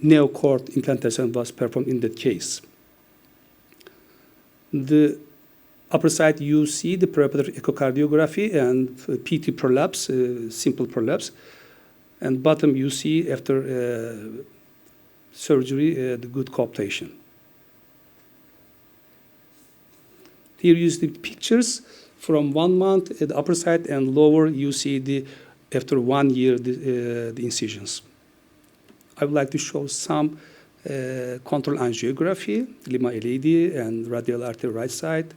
Speaker 9: neocord implantation was performed in that case. The upper side, you see the preoperative echocardiography and PT prolapse, simple prolapse. And bottom, you see after surgery, the good coaptation. Here you see the pictures from 1 month at the upper side, and lower you see the after 1 year the incisions. I would like to show some control angiography, Lima LAD and radial artery right side,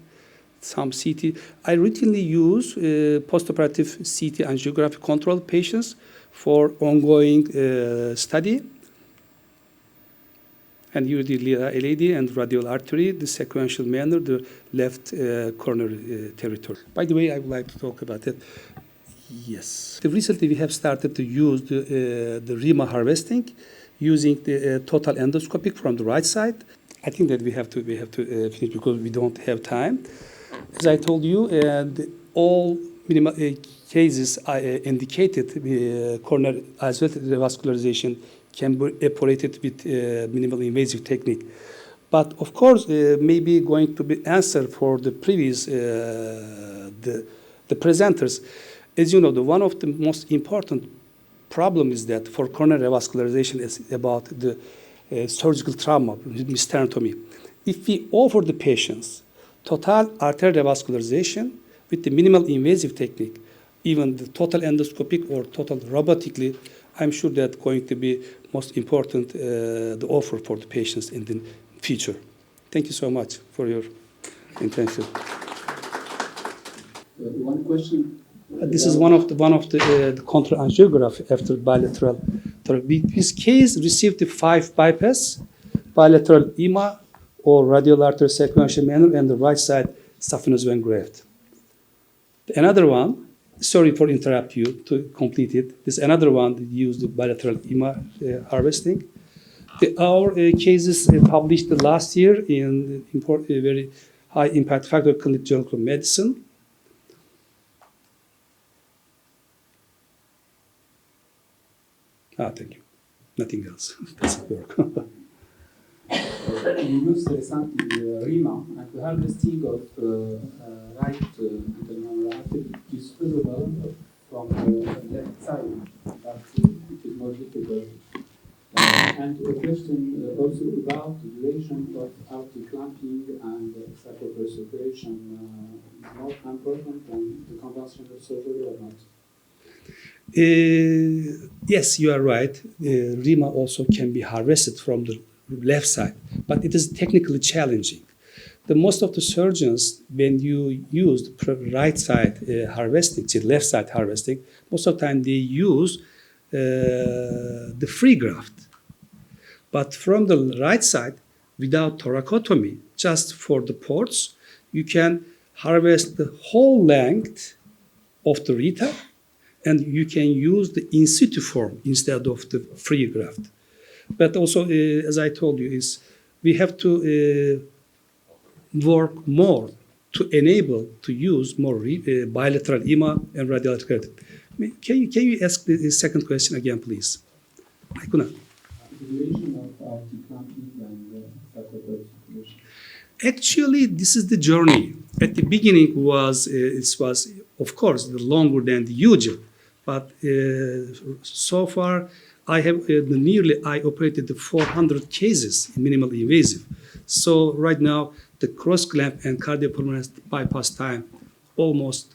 Speaker 9: some CT. I routinely use postoperative CT angiography control patients for ongoing study. And here the LAD and radial artery, the sequential manner, the left coronary territory. By the way, I would like to talk about it. Yes. Recently, we have started to use the RIMA harvesting using the total endoscopic from the right side. I think that we have to finish because we don't have time. As I told you, all minimal cases I indicated coronary revascularization can be operated with minimal invasive technique. But of course, maybe going to be answer for the previous the presenters. As you know, one of the most important problem is that for coronary revascularization is about the surgical trauma, sternotomy. If we offer the patients total arterial revascularization with the minimal invasive technique, even the total endoscopic or total robotically, I'm sure that's going to be most important the offer for the patients in the future. Thank you so much for your attention.
Speaker 8: One question.
Speaker 9: This is one of the control angiography after bilateral. This case received the 5 bypass, bilateral EMA or radial artery sequential manner, and the right side saphenous vein graft. Another one, sorry for interrupt you to complete it. This another one that used the bilateral EMA harvesting. Our cases published last year in very high impact factor clinical journal of medicine. Thank you. Nothing else. Doesn't work.
Speaker 8: You used recently RIMA and the harvesting of right internal artery is visible from the left side, but it is more difficult. And a question also about the duration of artery clamping and sacral circulation is more important than the conventional surgery or not?
Speaker 9: Yes, you are right. RIMA also can be harvested from the left side, but it is technically challenging. The most of the surgeons, when you use the right side harvesting, the left side harvesting, most of the time they use the free graft. But from the right side, without thoracotomy, just for the ports, you can harvest the whole length of the reta, and you can use the in situ form instead of the free graft. But also, as I told you, is we have to work more to enable to use more bilateral EMA and radial artery. Can you ask the second question again, please? I could not.
Speaker 8: The duration of artery clamping and sacral circulation.
Speaker 9: Actually, this is the journey. At the beginning, it was of course longer than the usual, but so far I have I operated 400 cases in minimal invasive. So right now the cross clamp and cardiopulmonary bypass time almost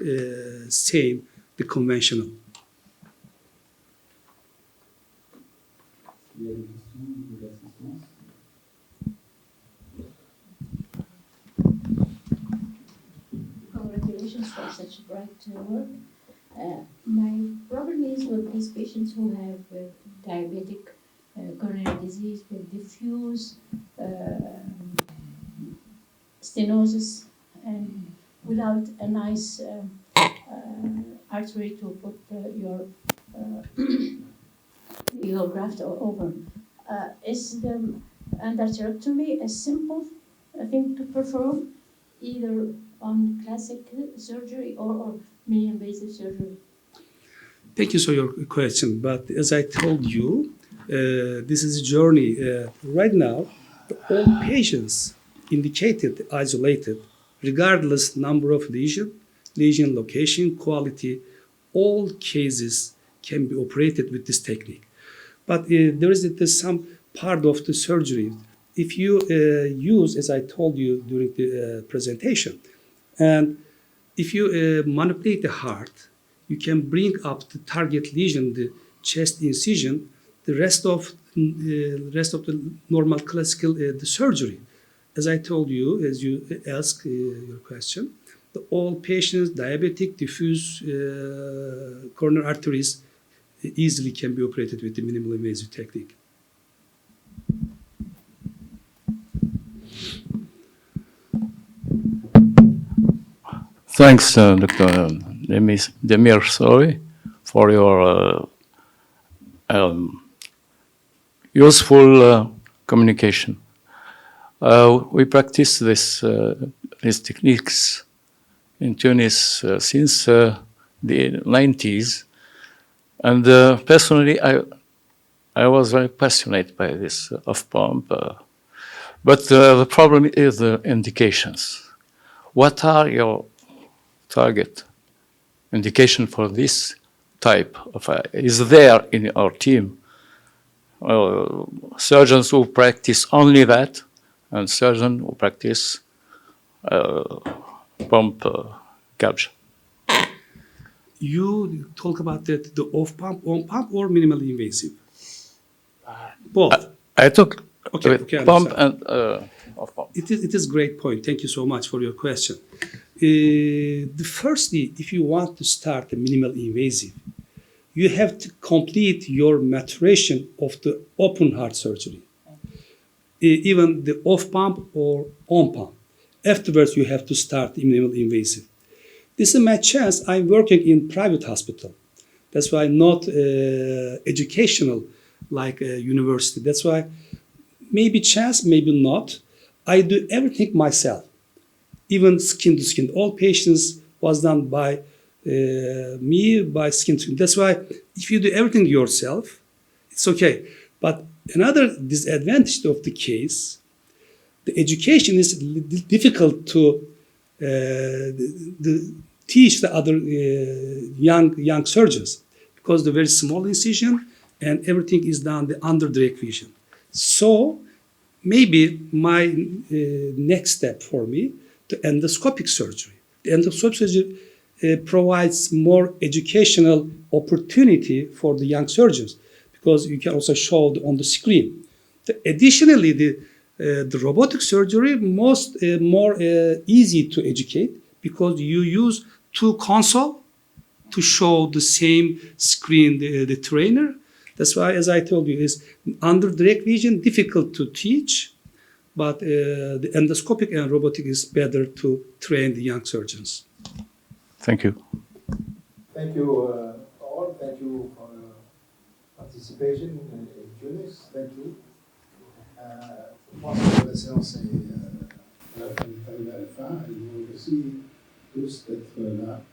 Speaker 9: same the conventional.
Speaker 2: Congratulations for such bright work. My problem is with these patients who have diabetic coronary disease with diffuse stenosis and without a nice artery to put your graft over. Is the endarterectomy a simple thing to perform, either on classic surgery or minimally invasive surgery?
Speaker 9: Thank you for your question. But as I told you, this is a journey. Right now, all patients indicated isolated, regardless number of lesion location, quality, all cases can be operated with this technique. But there's some part of the surgery. If you use, as I told you during the presentation, and if you manipulate the heart, you can bring up the target lesion, the chest incision, the rest of the normal classical the surgery. As I told you, as you asked your question, all patients, diabetic, diffuse coronary arteries easily can be operated with the minimal invasive technique.
Speaker 10: Thanks, Dr. Demir Sory, for your useful communication. We practice these techniques in Tunis since the 90s, and personally, I was very passionate by this off-pump. But the problem is the indications. What are your target indication for this type of? Is there in our team surgeons who practice only that, and surgeons who practice pump culture?
Speaker 9: You talk about that, the off-pump, on-pump, or minimally invasive? Both.
Speaker 10: I took
Speaker 9: Okay,
Speaker 10: pump and off-pump.
Speaker 9: It is a great point. Thank you so much for your question. Firstly, if you want to start a minimal invasive, you have to complete your maturation of the open heart surgery, even the off-pump or on-pump. Afterwards, you have to start minimal invasive. This is my chance. I'm working in private hospital. That's why not educational like a university. That's why maybe chance, maybe not. I do everything myself, even skin to skin. All patients was done by me, by skin to skin. That's why if you do everything yourself, it's okay. But another disadvantage of the case, the education is difficult to teach the other young surgeons, because the very small incision and everything is done under direct vision. So maybe my next step for me, the endoscopic surgery. The endoscopic surgery provides more educational opportunity for the young surgeons, because you can also show on the screen. Additionally, the robotic surgery more easy to educate, because you use two consoles to show the same screen the trainer. That's why, as I told you, is under direct vision difficult to teach, but the endoscopic and robotic is better to train the young surgeons.
Speaker 10: Thank you.
Speaker 5: Thank you all. Thank you for your participation in Tunis. Thank you. Je pense que la séance est arrivée à la fin. Je vous remercie tous d'être là.